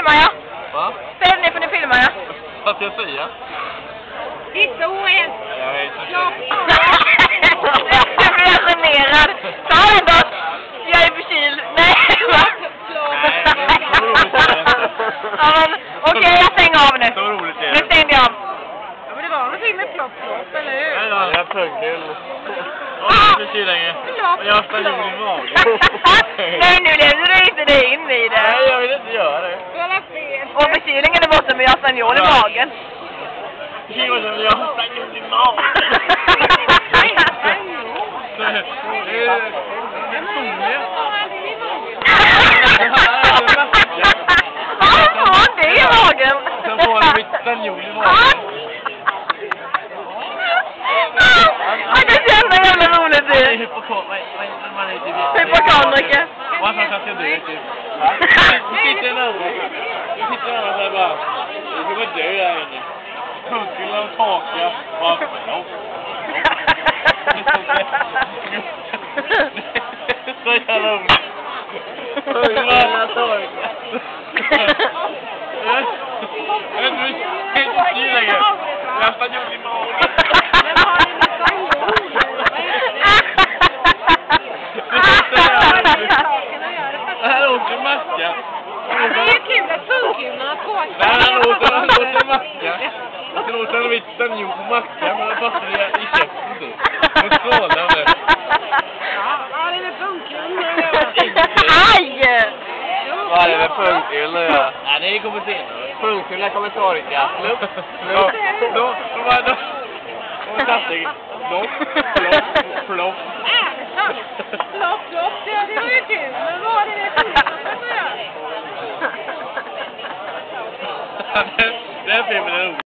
filmar jag. Va? Ställ ner för nu filmar jag. Vad ska jag säga? Det är så en. Jag vet inte. Ja. Jag blir generad. Ta den då. Jag är förkyld. Nej. Okej, jag stänger av nu. Så roligt är det. Nu stängde jag av. Ja, men det var någonting med plopp, eller hur? Nej, jag är pungkul. Jag är förkyld länge. Och jag har spanjol i magen. Nej, nu lämnar du inte dig in i det. Nej, jag vill inte göra det. Och förkylningen är borta, men jag har spanjol i magen. Jag har spanjol i magen. Vad har det i magen? Sen får jag mitt spanjol i magen. Jag kan känna jävla roligt Det är ut. Hypokondriker. Vad fan ska du typ? Du sitter en över. Du sitter en över där bara. Du kommer dö där inne. Punkterna och takiga. Bara, så jävla roligt. Punkterna och takiga. Jag vet inte, jag är inte styr längre. Jag har spanjol i magen. Han åker maska. Det är ju kul att funktionerna på. Nej, han åker maska. Sen åker han mitt spanjol på macka, men han passar det i käften typ. Och strålande. Ja, det är funktionerna. Aj! Vad är det med punktkul att göra? Nej, det kommer senare. Punktkul kommer torka. Då flopp. Plopp, det var ju kul. Men vad är det funktionerna att göra? Den filmen är rolig.